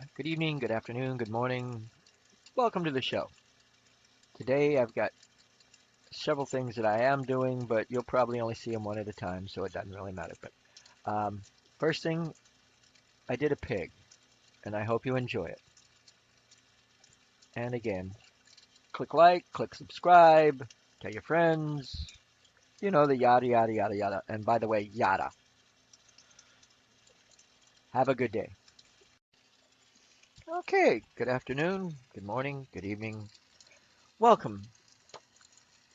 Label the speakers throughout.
Speaker 1: Good evening, good afternoon, good morning. Welcome to the show. Today I've got several things that I am doing, but you'll probably only see them one at a time, so it doesn't really matter. But first thing, I did a pig, and I hope you enjoy it. And again, click like, click subscribe, tell your friends, the yada, yada, yada, yada. And by the way, yada. Have a good day. Okay, good afternoon, good morning, good evening. Welcome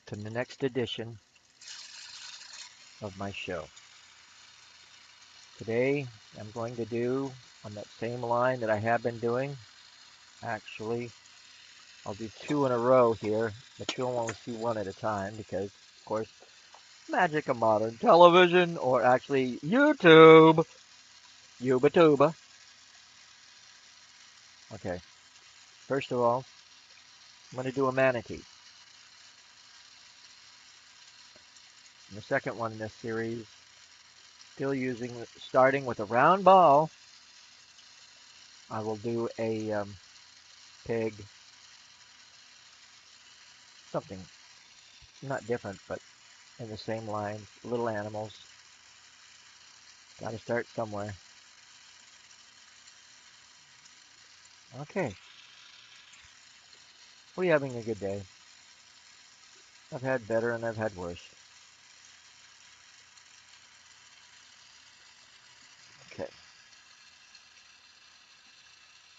Speaker 1: to the next edition of my show. Today, I'm going to do on that same line that I have been doing. Actually, I'll do two in a row here, but you'll only see one at a time because, of course, magic of modern television, or actually YouTube, Yuba-tuba. Okay, first of all, I'm going to do a manatee. And the second one in this series, starting with a round ball, I will do a pig, something not different, but in the same line, little animals. Got to start somewhere. Okay, we having a good day. I've had better and I've had worse. Okay.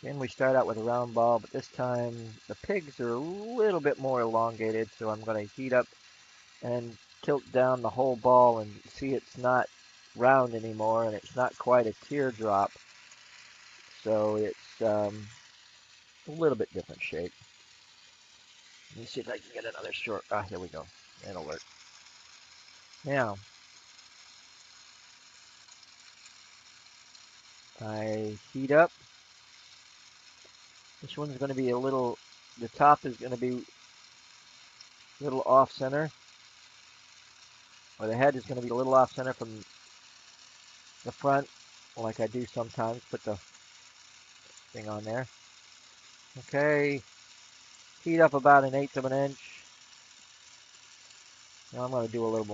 Speaker 1: Again, we start out with a round ball, but this time the pigs are a little bit more elongated, so I'm going to heat up and tilt down the whole ball and see it's not round anymore and it's not quite a teardrop, so it's a little bit different shape. Let me see if I can get another short. Ah, here we go. It'll work. Now, I heat up. This one's going to be the top is going to be a little off center, or the head is going to be a little off center from the front, like I do sometimes. Put the thing on there. Okay, heat up about an eighth of an inch. Now I'm going to do a little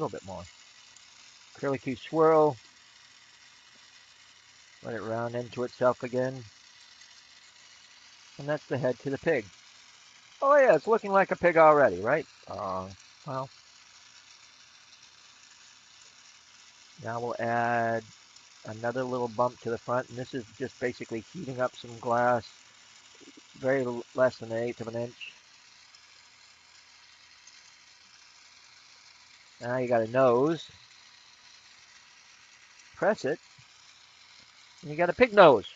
Speaker 1: bit more. Curlicue swirl. Let it round into itself again. And that's the head to the pig. Oh yeah, it's looking like a pig already, right? Well, now we'll add another little bump to the front, and this is just basically heating up some glass, very less than an eighth of an inch. Now you got a nose. Press it, and you got a pig nose.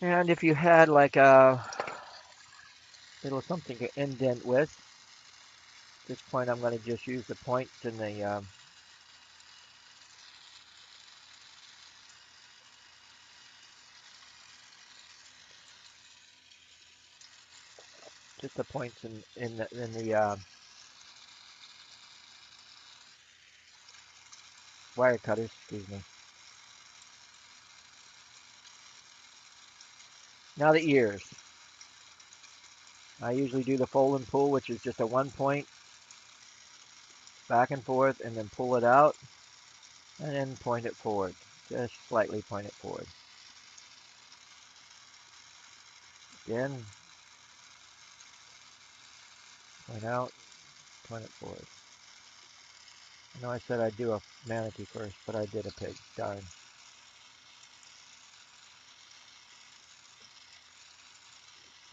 Speaker 1: And if you had like a little something to indent with, at this point I'm going to just use the point and the just the points in the wire cutters. Excuse me. Now the ears. I usually do the fold and pull, which is just a 1 point back and forth, and then pull it out, and then point it forward. Just slightly point it forward. Again, point out, point it forward. I know I said I'd do a manatee first, but I did a pig. Darn.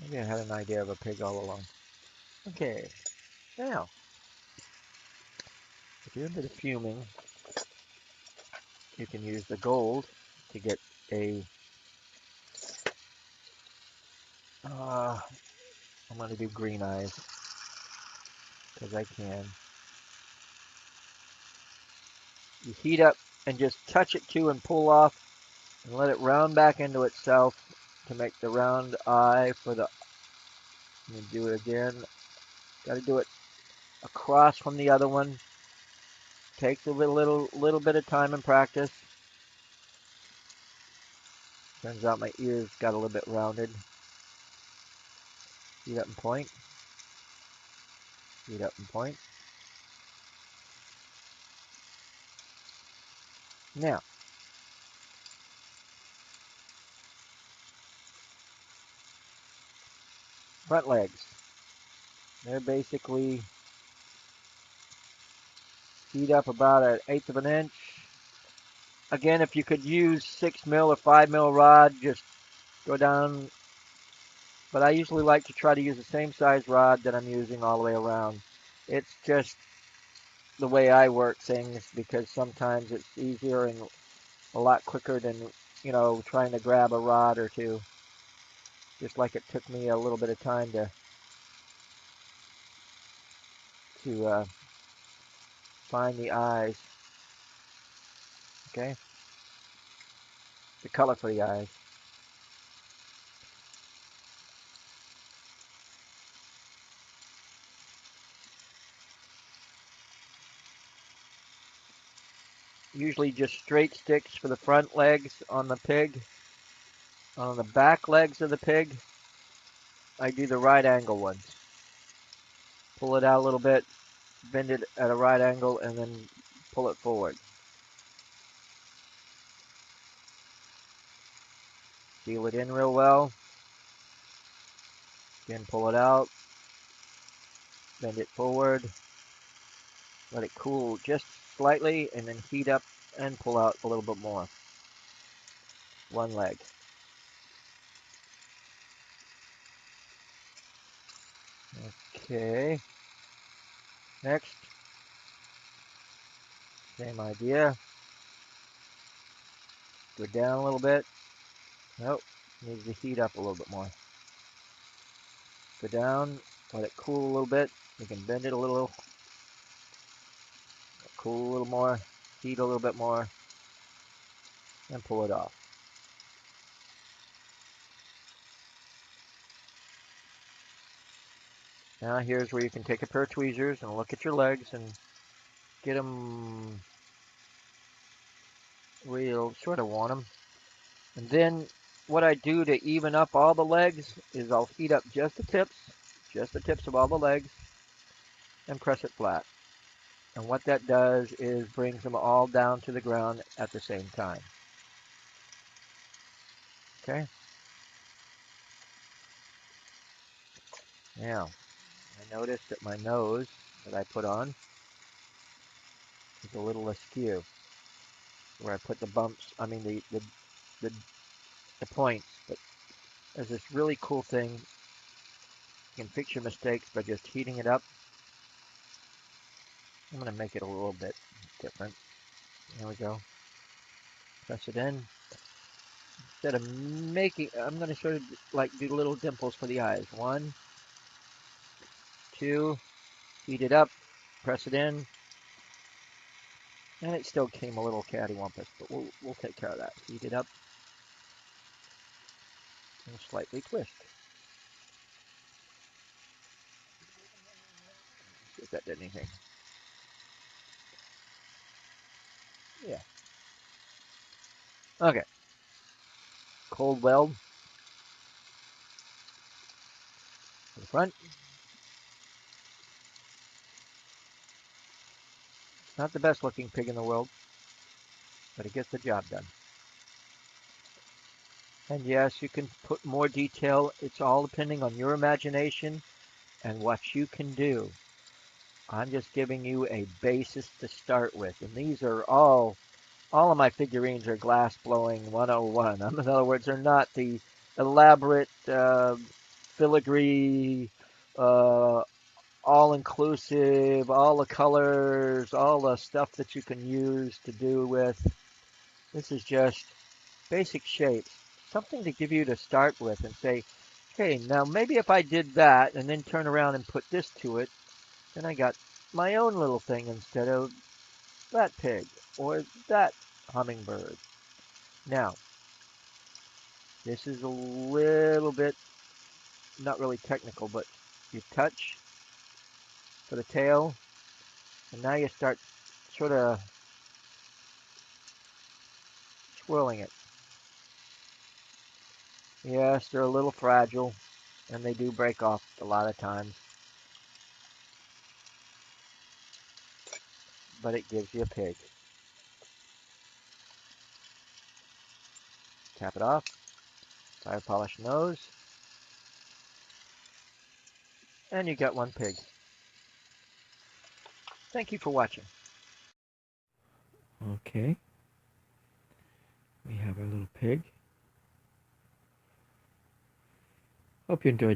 Speaker 1: Maybe I had an idea of a pig all along. Okay, now, if you're into the fuming, you can use the gold to get a, I'm going to do green eyes, because I can. You heat up and just touch it to and pull off, and let it round back into itself to make the round eye for the, let me do it again. Got to do it across from the other one. Takes a little bit of time and practice. Turns out my ears got a little bit rounded. Heat up and point. Heat up and point. Now, front legs. They're basically heat up about 1/8 of an inch. Again, if you could use 6 mil or 5 mil rod, just go down. But I usually like to try to use the same size rod that I'm using all the way around. It's just the way I work things because sometimes it's easier and a lot quicker than, trying to grab a rod or two. Just like it took me a little bit of time to find the eyes. Okay, the color for the eyes. Usually just straight sticks for the front legs on the pig. On the back legs of the pig, I do the right angle ones. Pull it out a little bit, bend it at a right angle, and then pull it forward. Seal it in real well. Again, pull it out, bend it forward, let it cool just slightly, and then heat up and pull out a little bit more. One leg. Okay. Next, same idea. Go down a little bit. Nope, needs to heat up a little bit more. Go down, let it cool a little bit. You can bend it a little, cool a little more, heat a little bit more, and pull it off. Now here's where you can take a pair of tweezers and look at your legs and get them where you sort of want them. And then what I do to even up all the legs is I'll heat up just the tips of all the legs, and press it flat. And what that does is brings them all down to the ground at the same time. Okay? Now, I noticed that my nose that I put on is a little askew. Where I put the bumps, I mean the points. But there's this really cool thing. You can fix your mistakes by just heating it up. I'm going to make it a little bit different. There we go. Press it in. Instead of making, I'm going to sort of like do little dimples for the eyes. 1, 2, heat it up, press it in, and it still came a little cattywampus, but we'll take care of that. Heat it up and slightly twist. See if that did anything. Yeah. Okay. Cold weld to the front. Not the best looking pig in the world, but it gets the job done. And yes, you can put more detail. It's all depending on your imagination and what you can do. I'm just giving you a basis to start with. And these are all of my figurines are glass blowing 101. In other words, they're not the elaborate filigree, all inclusive, all the colors, all the stuff that you can use to do with. This is just basic shapes, something to give you to start with and say, hey, now maybe if I did that and then turn around and put this to it, then I got my own little thing instead of that pig or that hummingbird. Now, this is a little bit not really technical, but you touch for the tail, and now you start sort of swirling it. Yes, they're a little fragile, and they do break off a lot of times, but it gives you a pig. Tap it off, fire polish nose, and you got one pig. Thank you for watching.
Speaker 2: Okay, we have our little pig. Hope you enjoyed